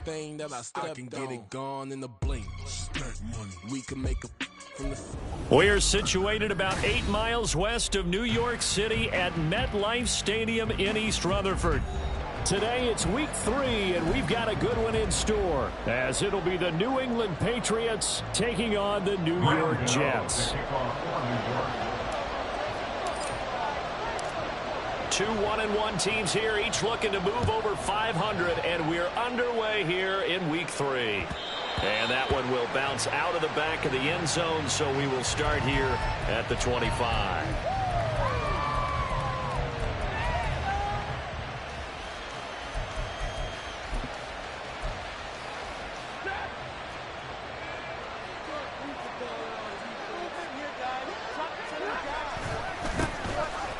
everything that I stepped on. I can get it gone in a blink. We can make a from the... We're situated about 8 miles west of New York City at MetLife Stadium in East Rutherford. Today it's week 3, and we've got a good one in store, as it'll be the New England Patriots taking on the New York Jets. 2 1-1 teams here, each looking to move over 500, and we're underway here in week 3. And that one will bounce out of the back of the end zone, so we will start here at the 25.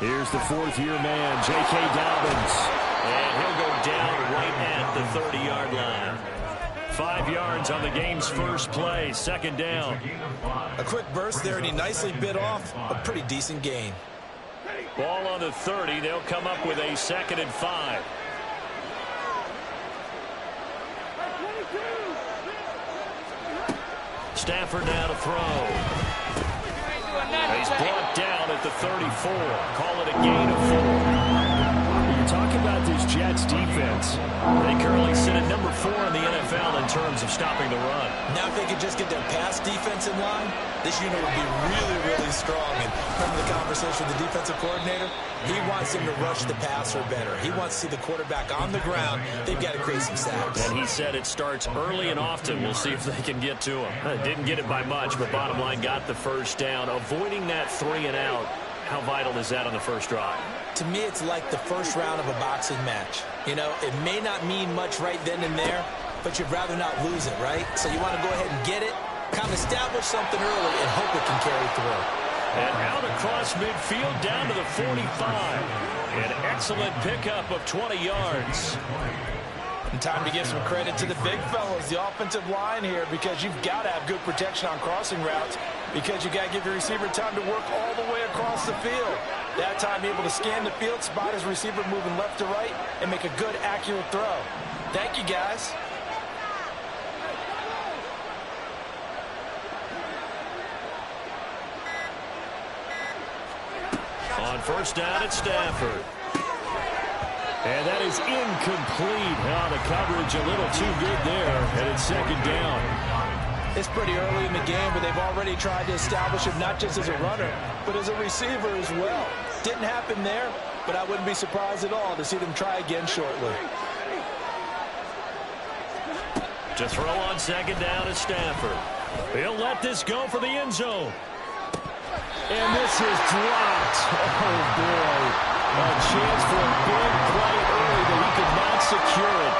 Here's the 4th-year man, J.K. Dobbins. And he'll go down right at the 30-yard line. 5 yards on the game's first play, 2nd down. A quick burst there, and he nicely bit off a pretty decent gain. Ball on the 30. They'll come up with a 2nd and 5. Stafford now to throw. He's brought down at the 34. Call it a gain of 4. You're talking about this Jets defense. They currently sit at number 4 in the NFL in terms of stopping the run. Now if they could just get their pass defense in line, this unit would be really, really strong. And from the conversation with the defensive coordinator, he wants him to rush the passer better. He wants to see the quarterback on the ground. They've got to create some sacks. And he said it starts early and often. We'll see if they can get to him. Didn't get it by much, but bottom line, got the first down. Avoiding that 3 and out. How vital is that on the first drive? To me, it's like the first round of a boxing match. You know, it may not mean much right then and there, but you'd rather not lose it, right? So you want to go ahead and get it, kind of establish something early, and hope it can carry through. And out across midfield, down to the 45. An excellent pickup of 20 yards. And time to give some credit to the big fellas, the offensive line here, because you've got to have good protection on crossing routes, because you got to give your receiver time to work all the way across the field. That time able to scan the field, spot his receiver moving left to right, and make a good, accurate throw. Thank you, guys. On first down, it's Stafford. And that is incomplete. The coverage a little too good there, and it's 2nd down. It's pretty early in the game, but they've already tried to establish him not just as a runner, but as a receiver as well. Didn't happen there, but I wouldn't be surprised at all to see them try again shortly. To throw on 2nd down is Stafford. He'll let this go for the end zone. And this is dropped. Oh, boy. A chance for a big play early, but he could not secure it.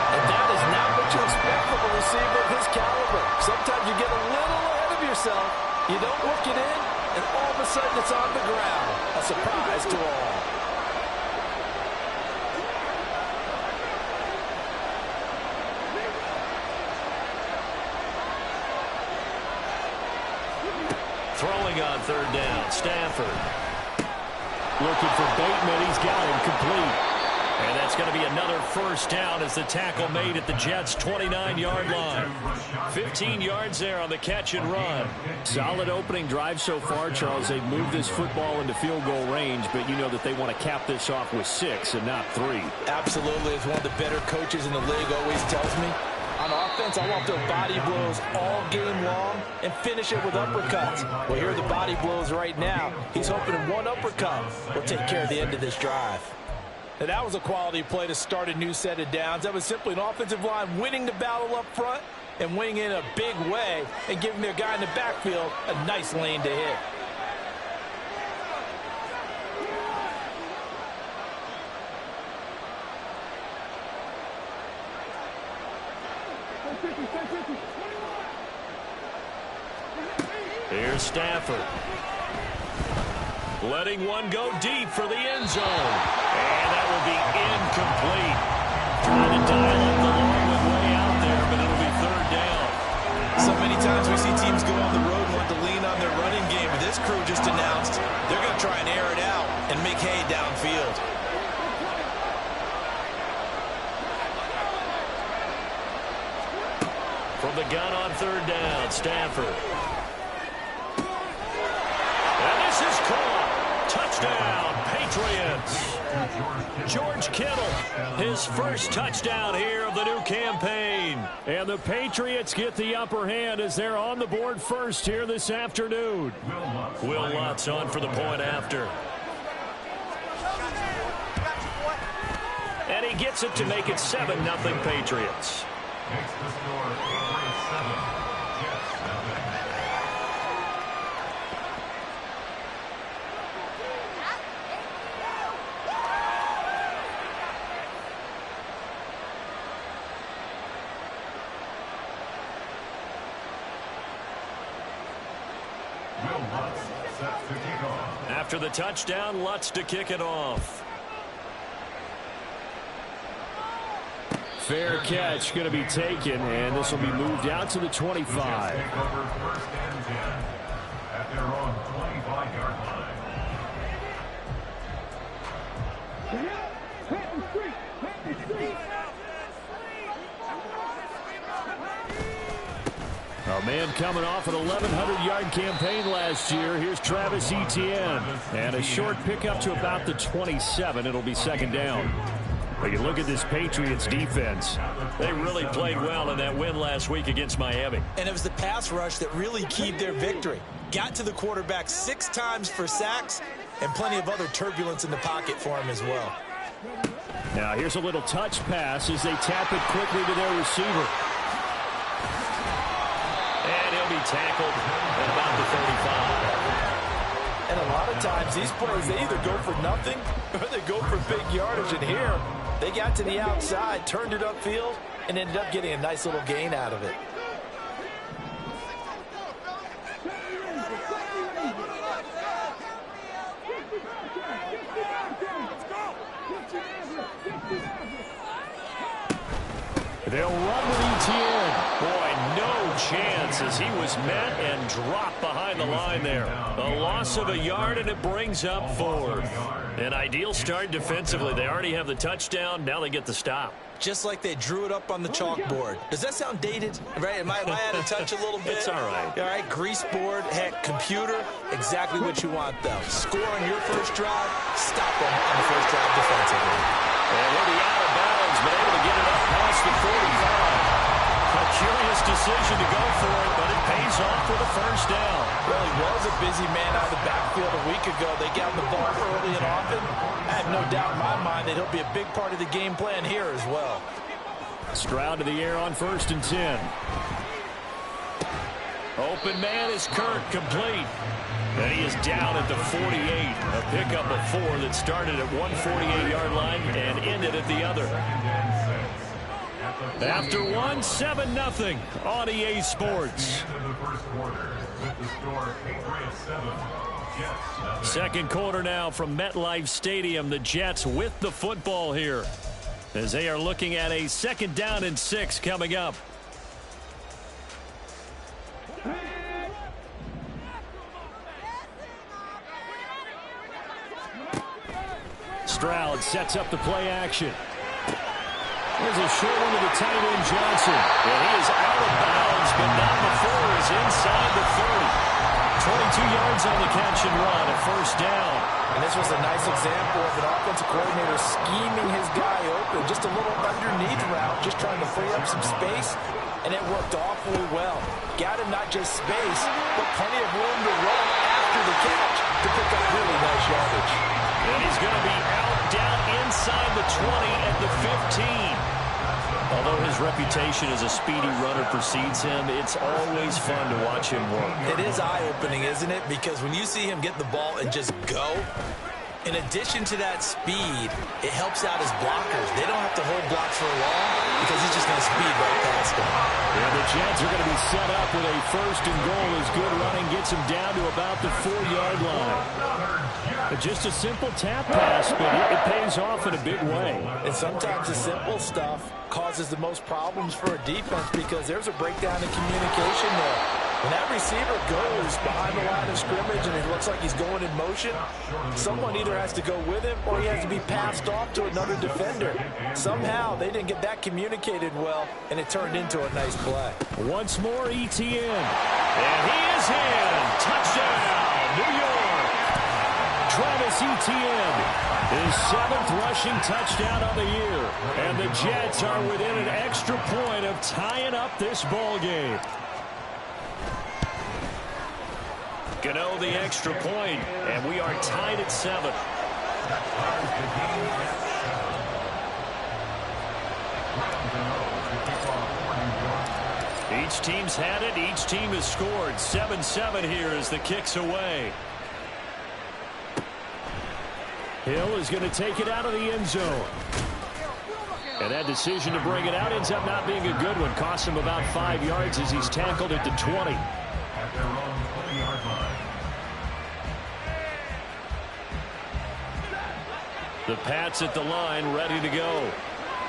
And that is not what you expect from a receiver of his caliber. Sometimes you get a little ahead of yourself. You don't work it in, and all of a sudden it's on the ground. A surprise to all. Throwing on 3rd down, Stafford. Looking for Bateman. He's got him complete. And that's going to be another first down as the tackle made at the Jets' 29-yard line. 15 yards there on the catch and run. Solid opening drive so far, Charles. They've moved this football into field goal range, but you know that they want to cap this off with 6 and not 3. Absolutely. As one of the better coaches in the league always tells me, on offense, I want their body blows all game long and finish it with uppercuts. Well, here are the body blows right now. He's hoping one uppercut will take care of the end of this drive. And that was a quality play to start a new set of downs. That was simply an offensive line winning the battle up front and winning in a big way and giving their guy in the backfield a nice lane to hit. Here's Stafford. Letting one go deep for the end zone. And that will be incomplete. Trying to dial up the long one way out there, but it'll be 3rd down. So many times we see teams go on the road and want to lean on their running game, but this crew just announced they're going to try and air it out and make hay downfield. From the gun on third down, Stafford. And this is caught. Touchdown, Patriots. George Kittle, his first touchdown here of the new campaign. And the Patriots get the upper hand as they're on the board first here this afternoon. Will Lutz on for the point after. And he gets it to make it 7-0 Patriots. Makes the score 8-7. Jets. Will Lutz sets to kick off. After the touchdown, Lutz to kick it off. Fair catch going to be taken, and this will be moved out to the 25. First and 10 at their own 25-yard line. A man coming off an 1,100-yard campaign last year. Here's Travis Etienne. And a short pickup to about the 27. It'll be second down. But you look at this Patriots defense. They really played well in that win last week against Miami. And it was the pass rush that really keyed their victory. Got to the quarterback 6 times for sacks and plenty of other turbulence in the pocket for him as well. Now here's a little touch pass as they tap it quickly to their receiver. And he'll be tackled at about the 35. And a lot of times these plays, they either go for nothing or they go for big yardage. And here, they got to the outside, turned it upfield, and ended up getting a nice little gain out of it. They'll run with Etienne. Boy, no chance as he was met and dropped behind the line there. A loss of a yard, and it brings up 4th. An ideal start defensively. They already have the touchdown. Now they get the stop. Just like they drew it up on the chalkboard. Does that sound dated? Right? Am I out of touch a little bit? It's all right. All right, grease board, heck, computer, exactly what you want, though. Score on your first drive, stop them on the first drive defensively. And he'll be out of bounds, but able to get it up past the 45. A curious decision to go for it, but it pays off with a first down. Well, he was a busy man out of the backfield a week ago. They got him the ball early and often. I have no doubt in my mind that he'll be a big part of the game plan here as well. Stroud to the air on 1st and 10. Open man is Kirk, complete. And he is down at the 48. A pickup of 4 that started at 148-yard line and ended at the other. After 1, 7-0 on EA Sports. Second quarter now from MetLife Stadium. The Jets with the football here as they are looking at a 2nd down and 6 coming up. Stroud sets up the play action. There's a short one to the tight end, Johnson. And he is out of bounds, but not before he's inside the 30. 22 yards on the catch and run, a first down. And this was a nice example of an offensive coordinator scheming his guy open. Just a little underneath route, just trying to free up some space. And it worked awfully well. Got him not just space, but plenty of room to run after the catch to pick up really nice yardage. And he's going to be out down inside the 20 at the 15. Although his reputation as a speedy runner precedes him, it's always fun to watch him work. It is eye-opening, isn't it? Because when you see him get the ball and just go, in addition to that speed, it helps out his blockers. They don't have to hold blocks for long because he's just going to speed right past them. And the Jets are going to be set up with a 1st and goal as good running gets him down to about the 4-yard line. Just a simple tap pass, but it pays off in a big way. And sometimes the simple stuff causes the most problems for a defense because there's a breakdown in communication there. When that receiver goes behind the line of scrimmage and it looks like he's going in motion, someone either has to go with him or he has to be passed off to another defender. Somehow they didn't get that communicated well, and it turned into a nice play. Once more, ETN. And he is in. Touchdown, New York. Travis Etienne, his 7th rushing touchdown of the year. And the Jets are within an extra point of tying up this ball game. Gano the extra point, and we are tied at 7. Each team's had it. Each team has scored. 7-7 here as the kick's away. Hill is going to take it out of the end zone. And that decision to bring it out ends up not being a good one. Costs him about 5 yards as he's tackled at the 20. The Pats at the line, ready to go.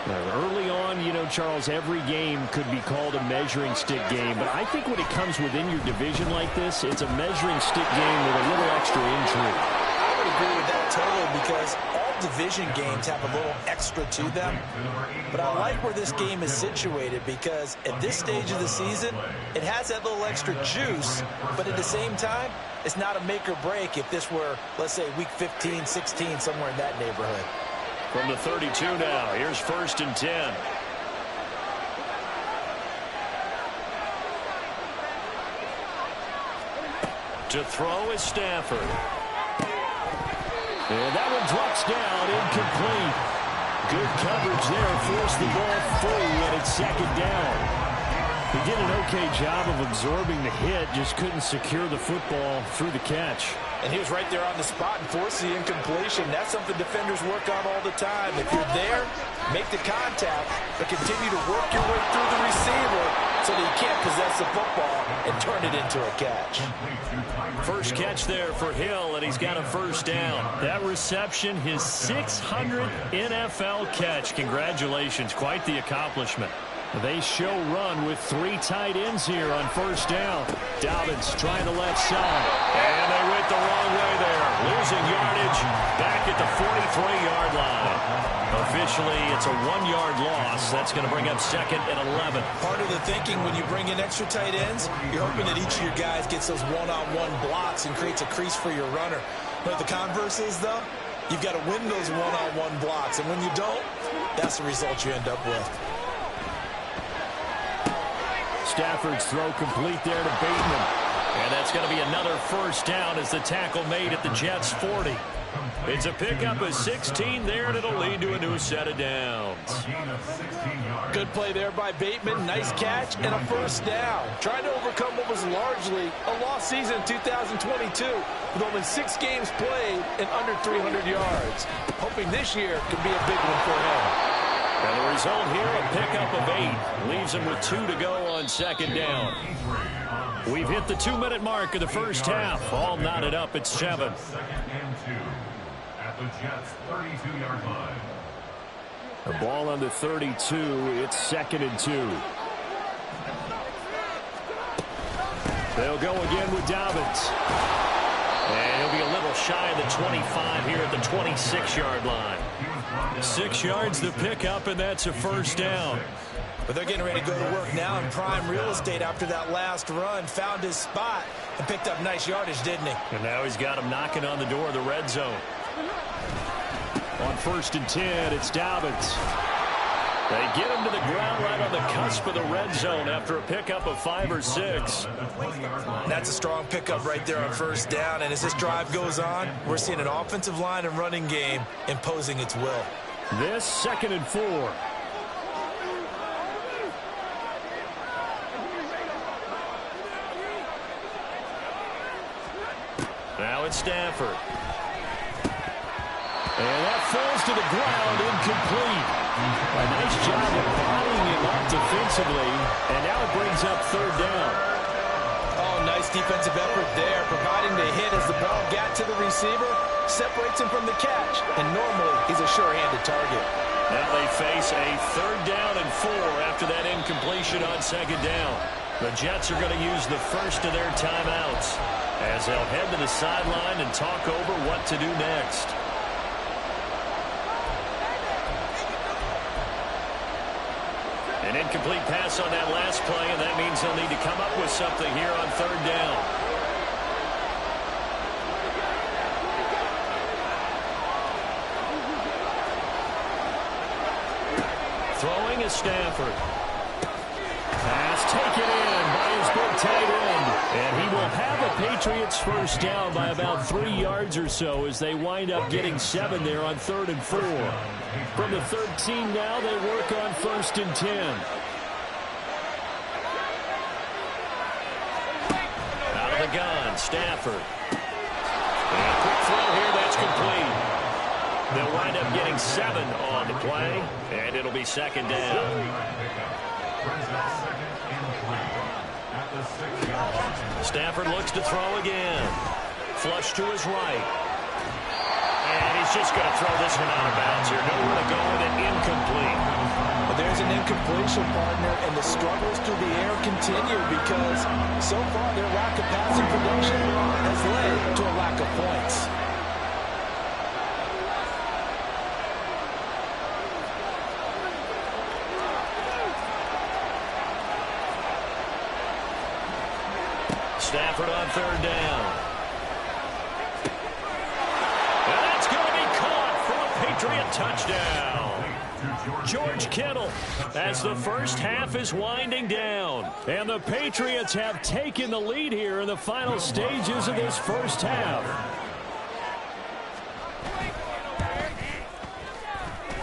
Early on, you know, Charles, every game could be called a measuring stick game. But I think when it comes within your division like this, it's a measuring stick game with a little extra intrigue. I would agree with that totally, because all division games have a little extra to them. But I like where this game is situated, because at this stage of the season, it has that little extra juice. But at the same time, it's not a make or break if this were, let's say, week 15, 16, somewhere in that neighborhood. From the 32 now, here's 1st and 10. To throw is Stafford. And that one drops down, incomplete. Good coverage there, forced the ball free, and it's 2nd down. He did an okay job of absorbing the hit, just couldn't secure the football through the catch. And he was right there on the spot and forced the incompletion. That's something defenders work on all the time. If you're there, make the contact, but continue to work your way through the receiver so that you can't possess the football and turn it into a catch. First catch there for Hill, and he's got a 1st down. That reception, his 600th NFL catch. Congratulations, quite the accomplishment. They show run with 3 tight ends here on 1st down. Dobbins trying the left side. And they went the wrong way there. Losing yardage back at the 43-yard line. Officially, it's a 1-yard loss. That's going to bring up 2nd and 11. Part of the thinking when you bring in extra tight ends, you're hoping that each of your guys gets those one-on-one blocks and creates a crease for your runner. But the converse is, though, you've got to win those one-on-one blocks. And when you don't, that's the result you end up with. Stafford's throw complete there to Bateman. And that's going to be another 1st down as the tackle made at the Jets' 40. It's a pickup of 16 there, and it'll lead to a new set of downs. Good play there by Bateman. Nice catch and a 1st down. Trying to overcome what was largely a lost season in 2022 with only 6 games played and under 300 yards. Hoping this year can be a big one for him. And the result here, a pickup of 8. Leaves him with 2 to go on 2nd down. We've hit the 2-minute mark of the 1st half. All knotted up at 7. 2nd and 2 at the Jets' 32-yard line. The ball on the 32. It's 2nd and 2. They'll go again with Dobbins. And he'll be a little shy of the 25 here at the 26-yard line. 6 yards the pickup, and that's a 1st down. But they're getting ready to go to work now in prime real estate after that last run. Found his spot and picked up nice yardage, didn't he? And now he's got him knocking on the door of the red zone. On 1st and 10, it's Dobbins. They get him to the ground right on the cusp of the red zone after a pickup of 5 or 6. That's a strong pickup right there on 1st down. And as this drive goes on, we're seeing an offensive line and running game imposing its will. This 2nd and 4. Now it's Stafford. And that falls to the ground, incomplete. A nice job of bottling him up defensively, and now it brings up 3rd down. Oh, nice defensive effort there, providing the hit as the ball got to the receiver, separates him from the catch, and normally he's a sure-handed target. Now they face a 3rd down and 4 after that incompletion on 2nd down. The Jets are going to use the first of their timeouts as they'll head to the sideline and talk over what to do next. An incomplete pass on that last play, and that means they'll need to come up with something here on third down. Throwing is Stafford. Pass taken in by his big tight end. And he will have a Patriots first down by about 3 yards or so as they wind up getting 7 there on 3rd and 4. From the 13 now, they work on 1st and 10. Out of the gun, Stafford. And a quick throw here, that's complete. They'll wind up getting 7 on the play, and it'll be 2nd down. Stafford looks to throw again. Flush to his right. And he's just going to throw this one out of bounds here. Nowhere to go with it, incomplete. Well, there's an incompletion, partner, and the struggles through the air continue because so far their lack of passing production has led to a lack of points. Stafford on 3rd down. And that's going to be caught for a Patriot touchdown. George Kittle as the first half is winding down. And the Patriots have taken the lead here in the final stages of this first half.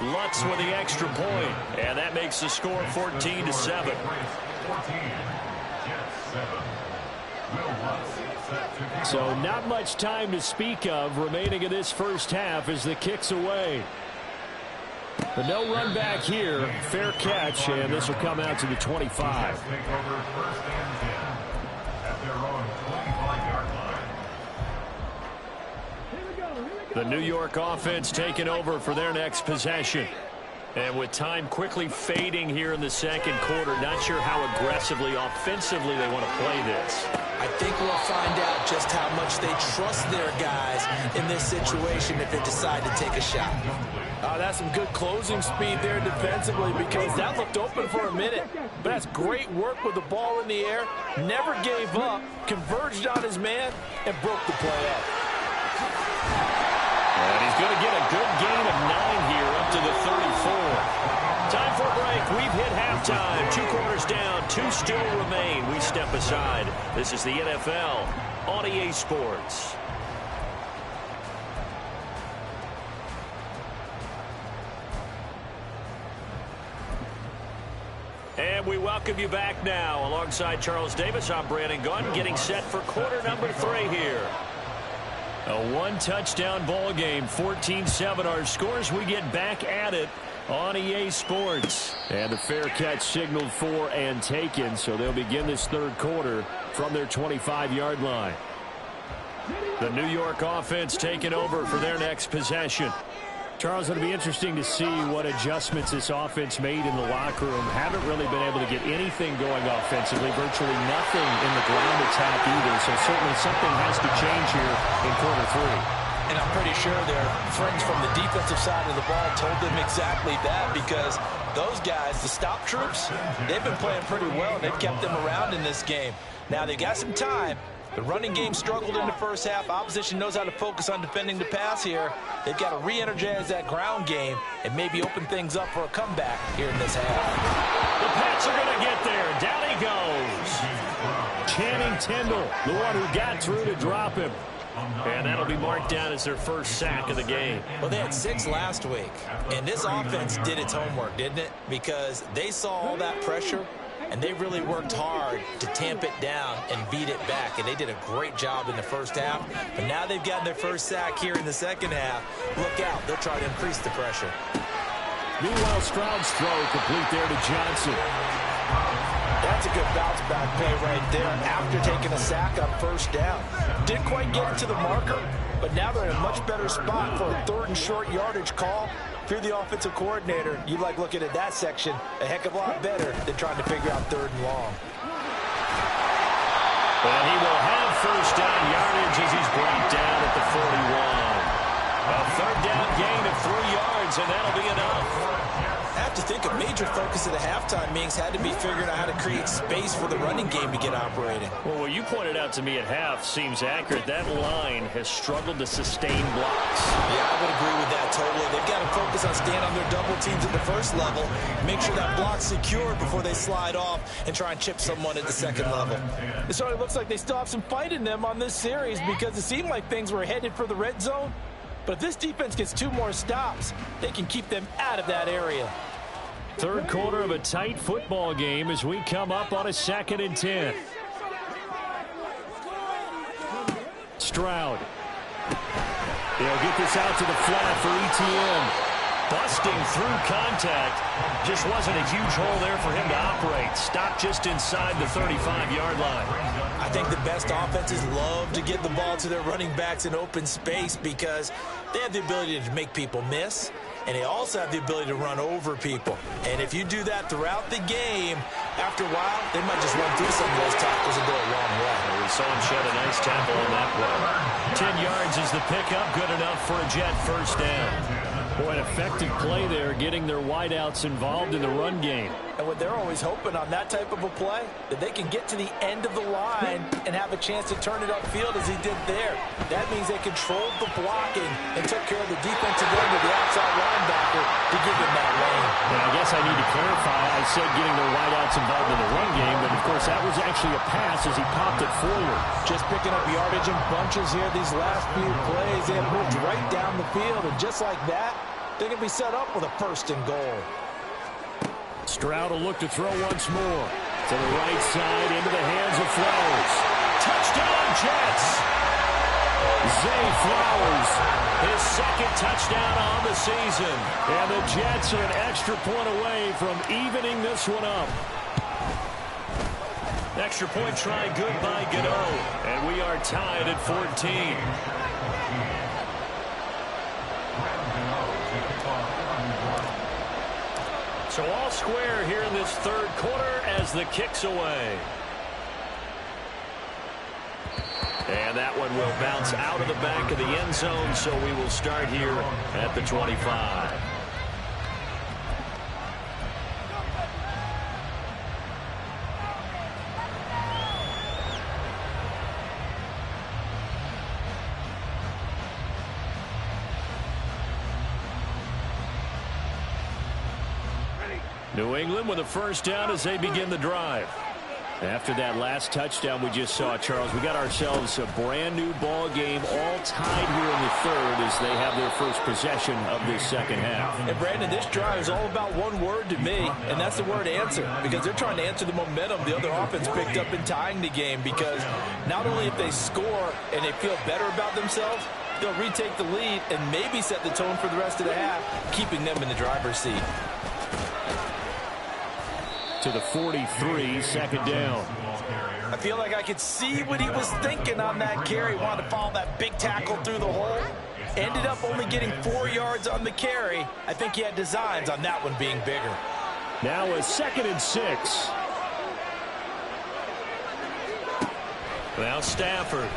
Lutz with the extra point, and that makes the score 14-7. So not much time to speak of remaining in this first half as the kick's away. But no run back here. Fair catch, and this will come out to the 25. The New York offense taking over for their next possession. And with time quickly fading here in the second quarter, not sure how aggressively, offensively they want to play this. I think we'll find out just how much they trust their guys in this situation if they decide to take a shot. That's some good closing speed there defensively because that looked open for a minute. But that's great work with the ball in the air. Never gave up, converged on his man, and broke the play up. And he's going to get a good gain of 9 here up to the 34. Time for a break. We've hit halftime. 2 quarters down. 2 still remain. We step aside. This is the NFL on EA Sports. And we welcome you back now. Alongside Charles Davis, I'm Brandon Gunn, getting set for quarter number 3 here. A 1-touchdown ball game, 14-7 our scores. We get back at it on EA Sports. And the fair catch signaled for and taken, so they'll begin this third quarter from their 25-yard line. The New York offense taking over for their next possession. Charles, it'll be interesting to see what adjustments this offense made in the locker room. Haven't really been able to get anything going offensively, virtually nothing in the ground attack either. So certainly something has to change here in quarter 3. And I'm pretty sure their friends from the defensive side of the ball told them exactly that because those guys, the stop troops, they've been playing pretty well and they've kept them around in this game. Now they got some time. The running game struggled in the first half. Opposition knows how to focus on defending the pass here. They've got to re-energize that ground game and maybe open things up for a comeback here in this half. The Pats are going to get there. Down he goes. Channing Tindall, the one who got through to drop him. And that'll be marked down as their first sack of the game. Well, they had 6 last week. And this offense did its homework, didn't it? Because they saw all that pressure. And they really worked hard to tamp it down and beat it back. And they did a great job in the first half. But now they've gotten their first sack here in the second half. Look out. They'll try to increase the pressure. Meanwhile, Stroud's throw complete there to Johnson. That's a good bounce back play right there after taking a sack on first down. Didn't quite get it to the marker, but now they're in a much better spot for a 3rd and short yardage call. If you're the offensive coordinator, you like looking at that section a heck of a lot better than trying to figure out 3rd and long. And he will have first down yardage as he's brought down at the 41. A third down gain of 3 yards, and that'll be enough. I have to think a major focus of the halftime meetings had to be figuring out how to create space for the running game to get operating. Well, what you pointed out to me at half seems accurate. That line has struggled to sustain blocks. Yeah, I would agree with that totally. They've got to focus on staying on their double teams at the first level, make sure that block's secured before they slide off and try and chip someone at the second level. It certainly looks like they still have some fight in them on this series because it seemed like things were headed for the red zone. But if this defense gets 2 more stops, they can keep them out of that area. Third quarter of a tight football game as we come up on a 2nd and 10. Stroud. They'll get this out to the flat for ETN. Busting through contact. Just wasn't a huge hole there for him to operate. Stopped just inside the 35-yard line. I think the best offenses love to get the ball to their running backs in open space because they have the ability to make people miss, and they also have the ability to run over people. And if you do that throughout the game, after a while, they might just run through some of those tackles and go a long way. Well, we saw him shed a nice tackle on that play. 10 yards is the pickup. Good enough for a Jet first down. Boy, an effective play there, getting their wideouts involved in the run game. And what they're always hoping on that type of a play, that they can get to the end of the line and have a chance to turn it upfield as he did there. That means they controlled the blocking and took care of the defensive end of the outside linebacker to give him that lane. And I guess I need to clarify. I said getting their wideouts involved in the run game, but of course that was actually a pass as he popped it forward. Just picking up yardage in bunches here these last few plays. They have moved right down the field, and just like that, they can be set up with a 1st and goal. Stroud will look to throw once more. To the right side, into the hands of Flowers. Touchdown, Jets! Zay Flowers. His 2nd touchdown on the season. And the Jets are an extra point away from evening this one up. Extra point try good by Gano. And we are tied at 14. So all square here in this third quarter as the kick's away. And that one will bounce out of the back of the end zone, so we will start here at the 25. New England with a first down as they begin the drive. After that last touchdown we just saw, Charles, we got ourselves a brand new ball game, all tied here in the third as they have their first possession of this second half. And Brandon, this drive is all about one word to me, and that's the word answer, because they're trying to answer the momentum the other offense picked up in tying the game, because not only if they score and they feel better about themselves, they'll retake the lead and maybe set the tone for the rest of the half, keeping them in the driver's seat. To the 43, second down. I feel like I could see what he was thinking on that carry. Wanted to follow that big tackle through the hole. Ended up only getting 4 yards on the carry. I think he had designs on that one being bigger. Now a 2nd and 6. Now Stafford.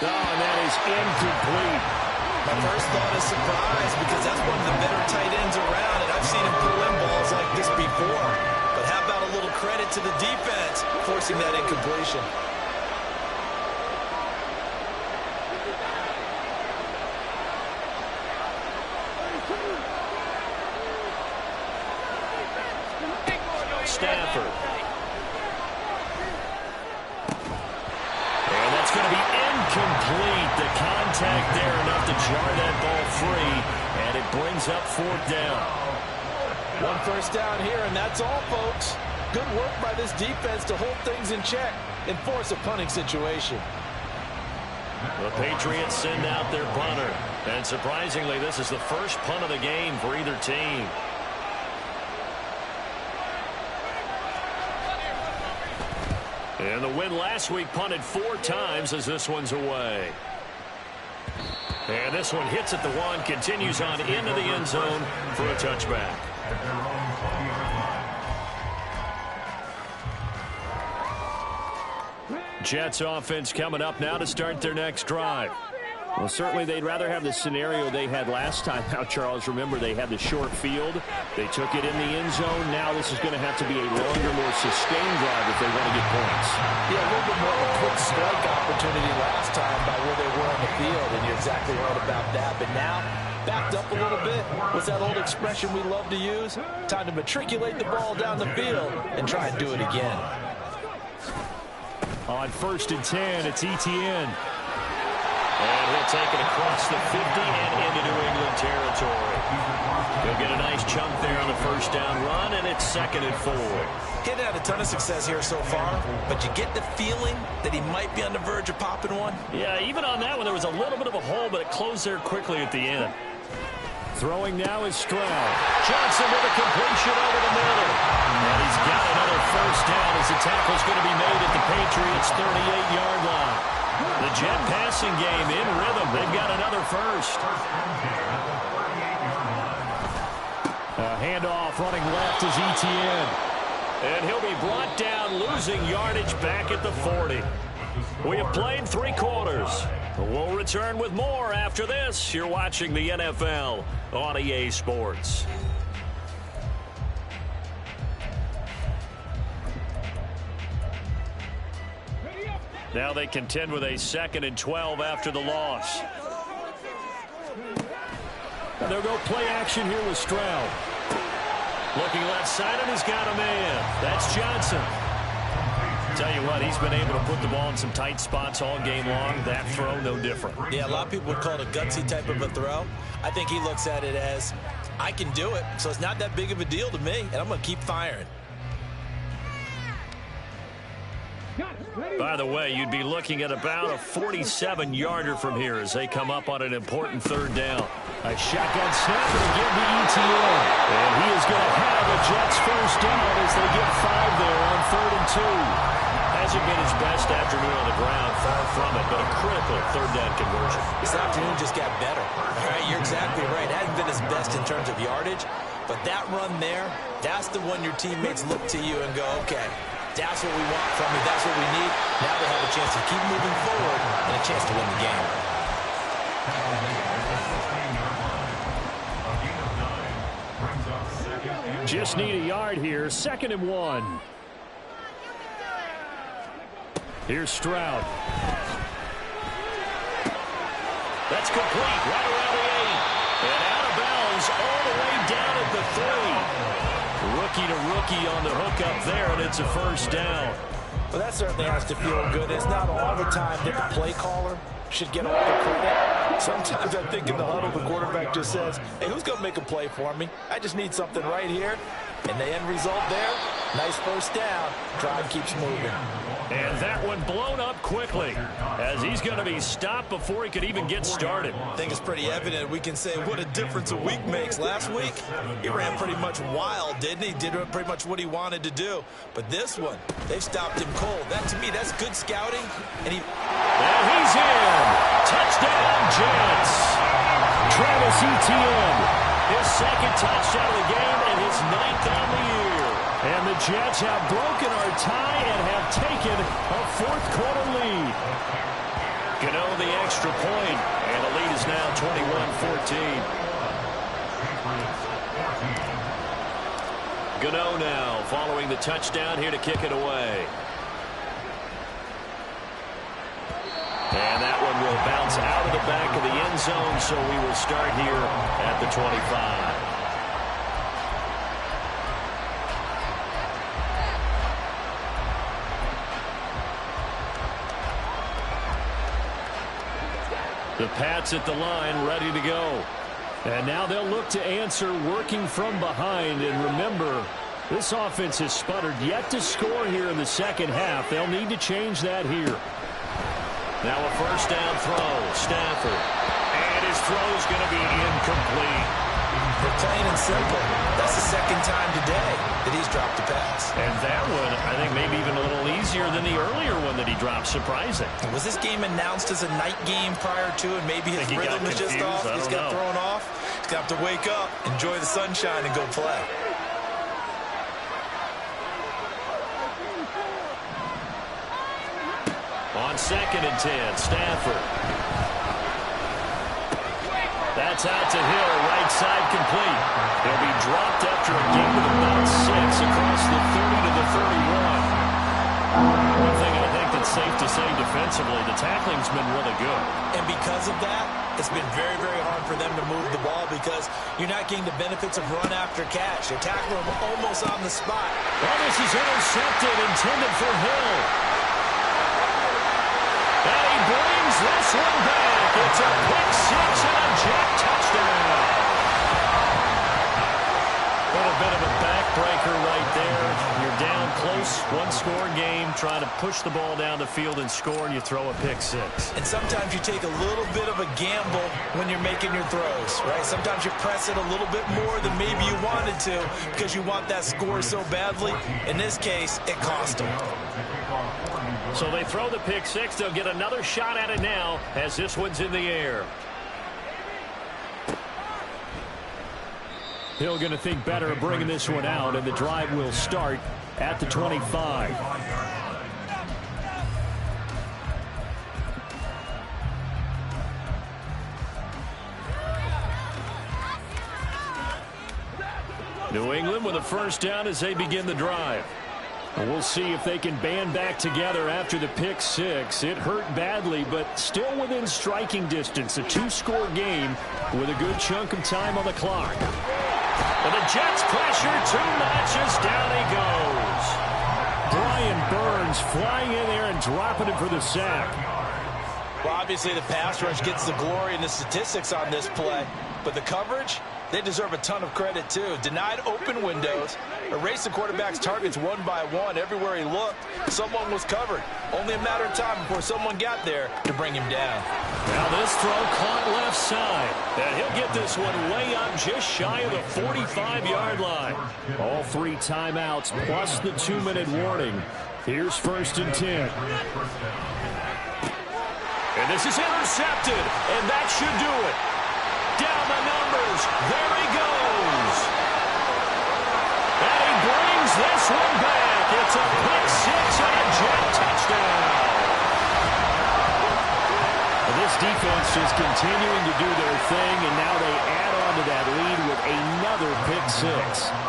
Oh, and that is incomplete. My first thought is surprise because that's one of the better tight ends around, and I've seen him pull in balls like this before. But how about a little credit to the defense forcing that incompletion? Stafford. And that's going to be incomplete. The contact there enough to jar that ball free, and it brings up 4th down. 1 first down here, and that's all, folks. Good work by this defense to hold things in check and force a punting situation. The Patriots send out their punter, and surprisingly, this is the first punt of the game for either team. And the win last week punted 4 times as this one's away. And this one hits at the 1, continues on into the end zone for a touchback. Jets offense coming up now to start their next drive. Well, certainly they'd rather have the scenario they had last time out, Charles. Remember, they had the short field. They took it in the end zone. Now this is going to have to be a longer, more sustained drive if they want to get points. Yeah, a little bit more of a quick strike opportunity last time by where they were on the field, and you're exactly right about that. But now, backed up a little bit. What's that old expression we love to use? Time to matriculate the ball down the field and try and do it again. On 1st and 10, it's Etienne. And he'll take it across the 50 and into New England territory. He'll get a nice chunk there on the first down run, and it's 2nd and 4. He hasn't had a ton of success here so far, but you get the feeling that he might be on the verge of popping one. Yeah, even on that one, there was a little bit of a hole, but it closed there quickly at the end. Throwing now is Stroud. Johnson with a completion over the middle. And he's got another first down as the tackle's going to be made at the Patriots' 38-yard line. The Jet passing game in rhythm. They've got another first. A handoff running left is Etienne. And he'll be brought down, losing yardage back at the 40. We have played 3 quarters. We'll return with more after this. You're watching the NFL on EA Sports. Now they contend with a 2nd and 12 after the loss. And they'll go play action here with Stroud. Looking left side, and he's got a man. That's Johnson. Tell you what, he's been able to put the ball in some tight spots all game long. That throw, no different. Yeah, a lot of people would call it a gutsy type of a throw. I think he looks at it as, I can do it, so it's not that big of a deal to me, and I'm going to keep firing. By the way, you'd be looking at about a 47-yarder from here as they come up on an important 3rd down. A shotgun snap and again to Etienne. And he is going to have a Jets first down as they get 5 there on 3rd and 2. Hasn't been his best afternoon on the ground, far from it, but a critical 3rd down conversion. This afternoon just got better. All right, you're exactly right. It hasn't been his best in terms of yardage, but that run there, that's the one your teammates look to you and go, okay, that's what we want from you. That's what we need. Now they have a chance to keep moving forward and a chance to win the game. Just need a yard here. 2nd and 1. Here's Stroud. That's complete right around the 8. And out of bounds all the way down at the 3. Rookie to rookie on the hook up there, and it's a first down. Well, that certainly has to feel good. It's not all the time that the play caller should get all the credit. Sometimes I think in the huddle, the quarterback just says, hey, who's going to make a play for me? I just need something right here. And the end result there, nice first down. Drive keeps moving. And that one blown up quickly as he's going to be stopped before he could even get started. I think it's pretty evident. We can say what a difference a week makes. Last week, he ran pretty much wild, didn't he? Did pretty much what he wanted to do. But this one, they've stopped him cold. That, to me, that's good scouting. And he's in. Touchdown, Jets. Travis Etienne. His 2nd touchdown of the game and his 9th on the year. And the Jets have broken our tie and have taken a 4th quarter lead. Gano the extra point, and the lead is now 21-14. Gano now following the touchdown here to kick it away. And that one will bounce out of the back of the end zone, so we will start here at the 25. The Pats at the line, ready to go. And now they'll look to answer working from behind. And remember, this offense has sputtered yet to score here in the 2nd half. They'll need to change that here. Now a first down throw. Stafford. And his throw is going to be incomplete. Plain and simple. That's the 2nd time today that he's dropped a pass. And that one, I think, maybe even a little easier than the earlier one that he dropped. Surprising. Was this game announced as a night game prior to, and maybe his rhythm is just off? He's got thrown off. He's got to wake up, enjoy the sunshine, and go play. On 2nd and 10, Stafford. That's out to Hill, right side complete. He'll be dropped after a gain of about 6 across the 30 to the 31. One thing I think that's safe to say defensively, the tackling's been really good. And because of that, it's been very, very hard for them to move the ball because you're not getting the benefits of run after catch. You're tackling them almost on the spot. Well, this is intercepted, intended for Hill. And he brings this one back. It's a pick 6 and a Jet touchdown. A bit of a backbreaker right there. You're down close, one-score game, trying to push the ball down the field and score, and you throw a pick 6. And sometimes you take a little bit of a gamble when you're making your throws, right? Sometimes you press it a little bit more than maybe you wanted to because you want that score so badly. In this case, it cost them. So they throw the pick 6. They'll get another shot at it now as this one's in the air. Hill going to think better of bringing this one out, and the drive will start at the 25. New England with a first down as they begin the drive. And we'll see if they can band back together after the pick 6. It hurt badly, but still within striking distance. A 2-score game with a good chunk of time on the clock. And the Jets pressure too much as down he goes. Brian Burns flying in there and dropping him for the sack. Well, obviously the pass rush gets the glory and the statistics on this play, but the coverage, they deserve a ton of credit too. Denied open windows, erased the quarterback's targets one by one. Everywhere he looked, someone was covered. Only a matter of time before someone got there to bring him down. Now this throw caught left side. And he'll get this one way up just shy of the 45-yard line. All 3 timeouts plus the 2-minute warning. Here's 1st and 10. And this is intercepted, and that should do it. Down the numbers. There he goes. And he brings this one back. It's a pick 6 and a Jet touchdown. Well, this defense just continuing to do their thing, and now they add on to that lead with another pick 6.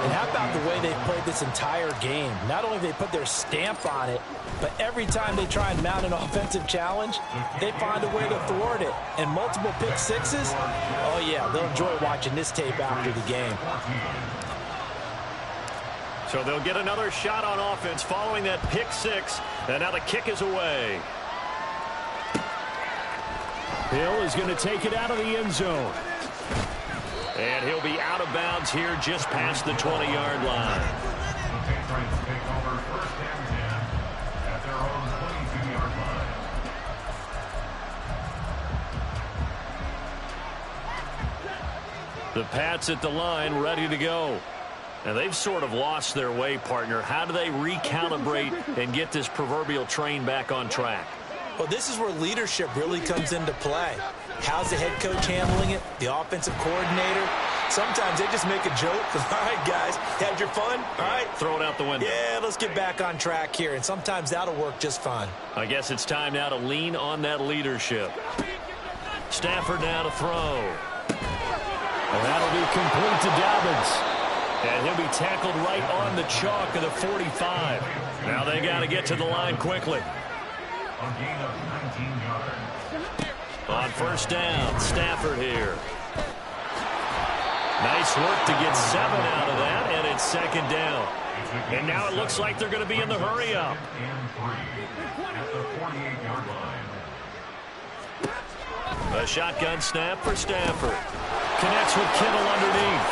And how about the way they played this entire game? Not only have they put their stamp on it, but every time they try and mount an offensive challenge, they find a way to thwart it. And multiple pick 6s, oh yeah, they'll enjoy watching this tape after the game. So they'll get another shot on offense following that pick 6, and now the kick is away. Hill is going to take it out of the end zone. And he'll be out of bounds here just past the 20-yard line. The Pats at the line ready to go. And they've sort of lost their way, partner. How do they recalibrate and get this proverbial train back on track? Well, this is where leadership really comes into play. How's the head coach handling it? The offensive coordinator? Sometimes they just make a joke. All right, guys, had your fun? All right. Throw it out the window. Yeah, let's get back on track here. And sometimes that'll work just fine. I guess it's time now to lean on that leadership. Stafford now to throw. And that'll be complete to Dobbins. And he'll be tackled right on the chalk of the 45. Now they got to get to the line quickly. On first down, Stafford here. Nice work to get 7 out of that, and it's 2nd down. And now it looks like they're going to be in the hurry-up. A shotgun snap for Stafford. Connects with Kittle underneath.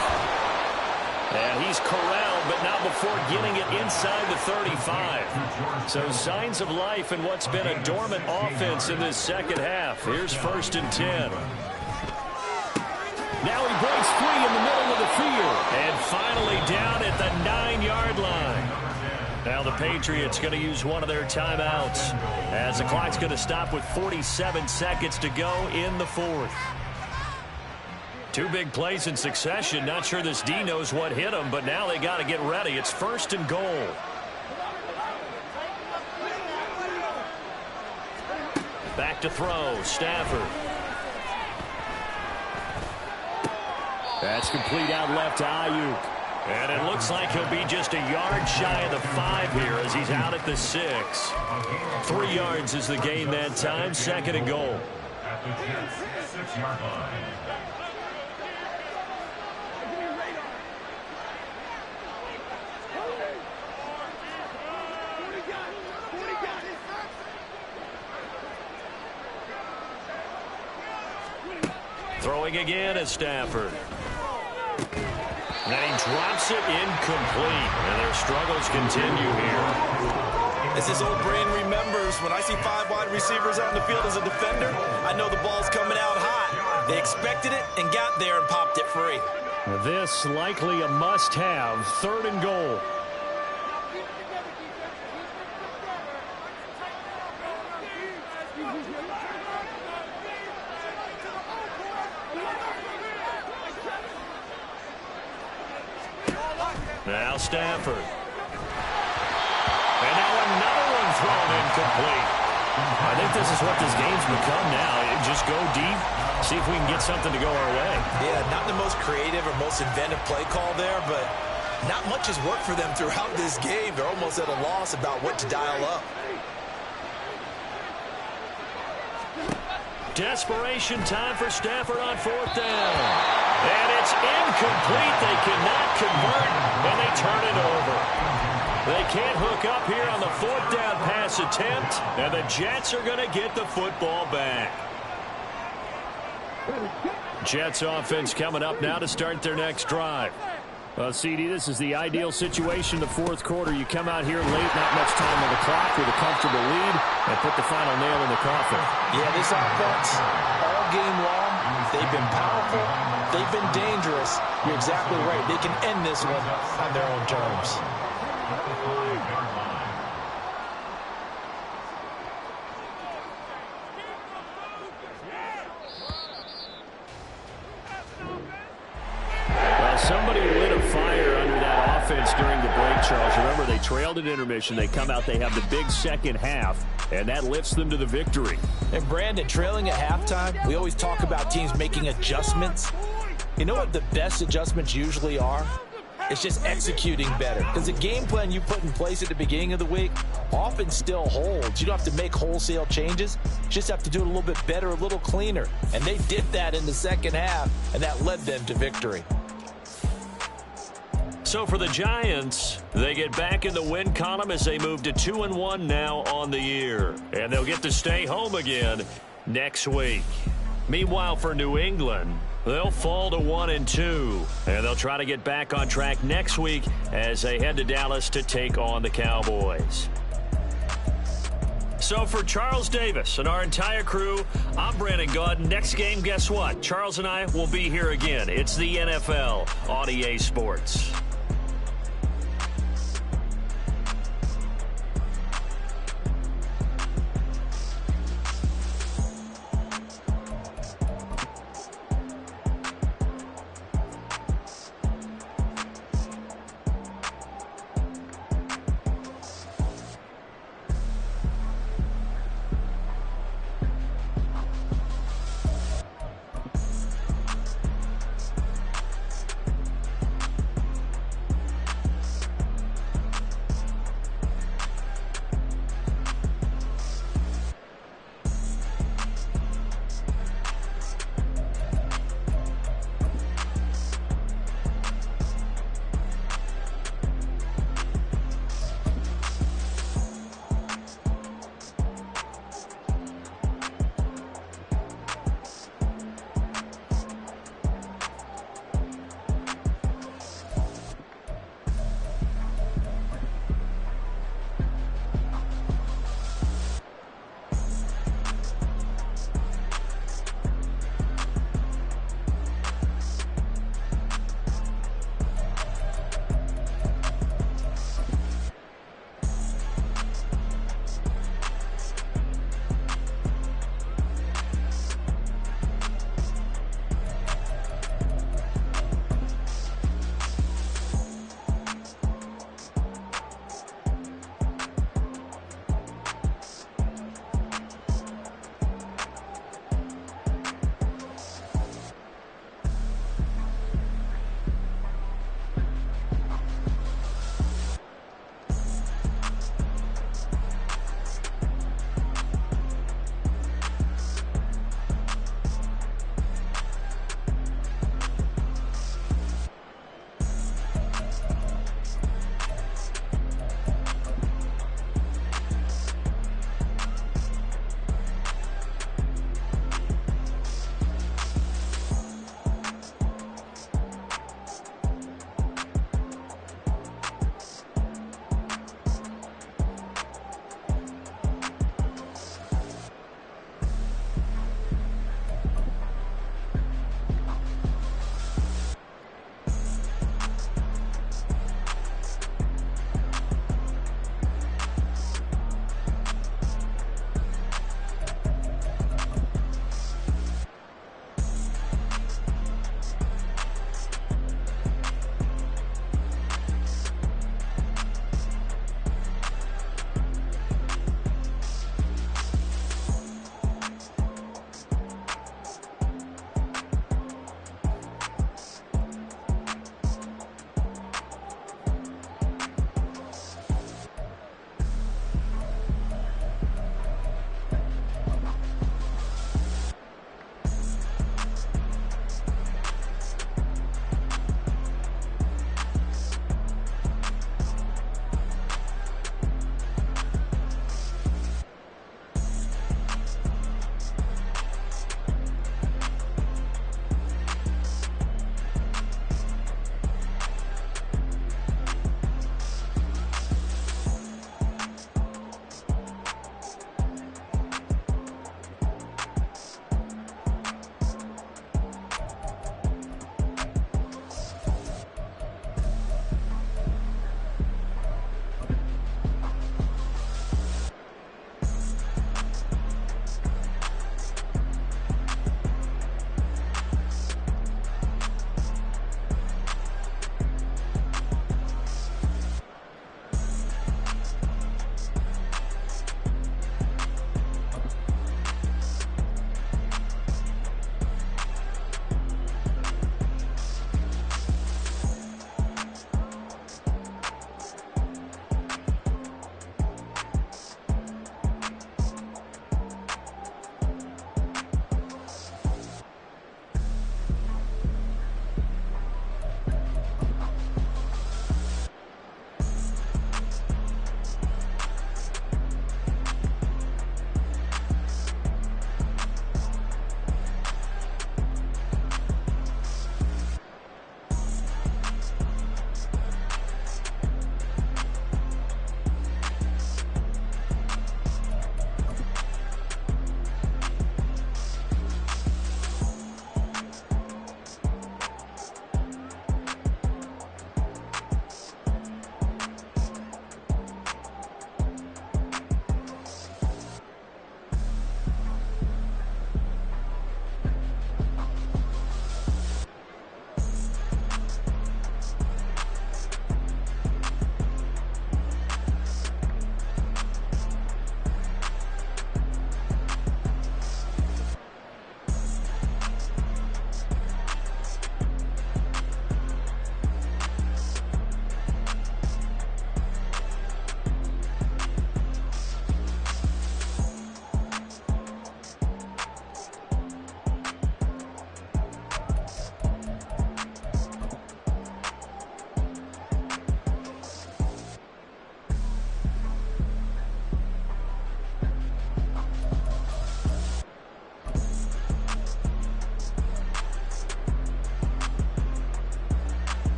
And he's corralled, but not before getting it inside the 35. So signs of life in what's been a dormant offense in this second half. Here's 1st and 10. Now he breaks free in the middle of the field. And finally down at the 9-yard line. Now the Patriots going to use one of their timeouts as the clock's going to stop with 47 seconds to go in the 4th. 2 big plays in succession. Not sure this D knows what hit him, but now they got to get ready. It's 1st and goal. Back to throw, Stafford. That's complete out left to Ayuk. And it looks like he'll be just a yard shy of the 5 here as he's out at the 6. 3 yards is the gain that time, 2nd and goal. At the Jets' 6-yard line. Throwing again is Stafford. And he drops it incomplete. And their struggles continue here. As his old brain remembers, when I see 5 wide receivers out in the field as a defender, I know the ball's coming out hot. They expected it and got there and popped it free. This likely a must-have, 3rd and goal. Now Stafford. And now another one thrown incomplete. I think this is what this game's become now. Just go deep, see if we can get something to go our way. Yeah, not the most creative or most inventive play call there, but not much has worked for them throughout this game. They're almost at a loss about what to dial up. Desperation time for Stafford on 4th down. And it's incomplete. They cannot convert, and they turn it over. They can't hook up here on the 4th down pass attempt, and the Jets are going to get the football back. Jets offense coming up now to start their next drive. CD, this is the ideal situation in the 4th quarter. You come out here late, not much time on the clock with a comfortable lead, and put the final nail in the coffin. Yeah, this offense, all game long, they've been powerful, they've been dangerous. You're exactly right. They can end this one on their own terms. Somebody lit a fire under that offense during the break, Charles. Remember, they trailed at intermission. They come out, they have the big second half, and that lifts them to the victory. And Brandon, trailing at halftime, we always talk about teams making adjustments. You know what the best adjustments usually are? It's just executing better. Because the game plan you put in place at the beginning of the week often still holds. You don't have to make wholesale changes. You just have to do it a little bit better, a little cleaner. And they did that in the second half, and that led them to victory. So for the Giants, they get back in the win column as they move to 2-1 now on the year. And they'll get to stay home again next week. Meanwhile, for New England, they'll fall to 1-2. And they'll try to get back on track next week as they head to Dallas to take on the Cowboys. So for Charles Davis and our entire crew, I'm Brandon Gaudin. Next game, guess what? Charles and I will be here again. It's the NFL on EA Sports.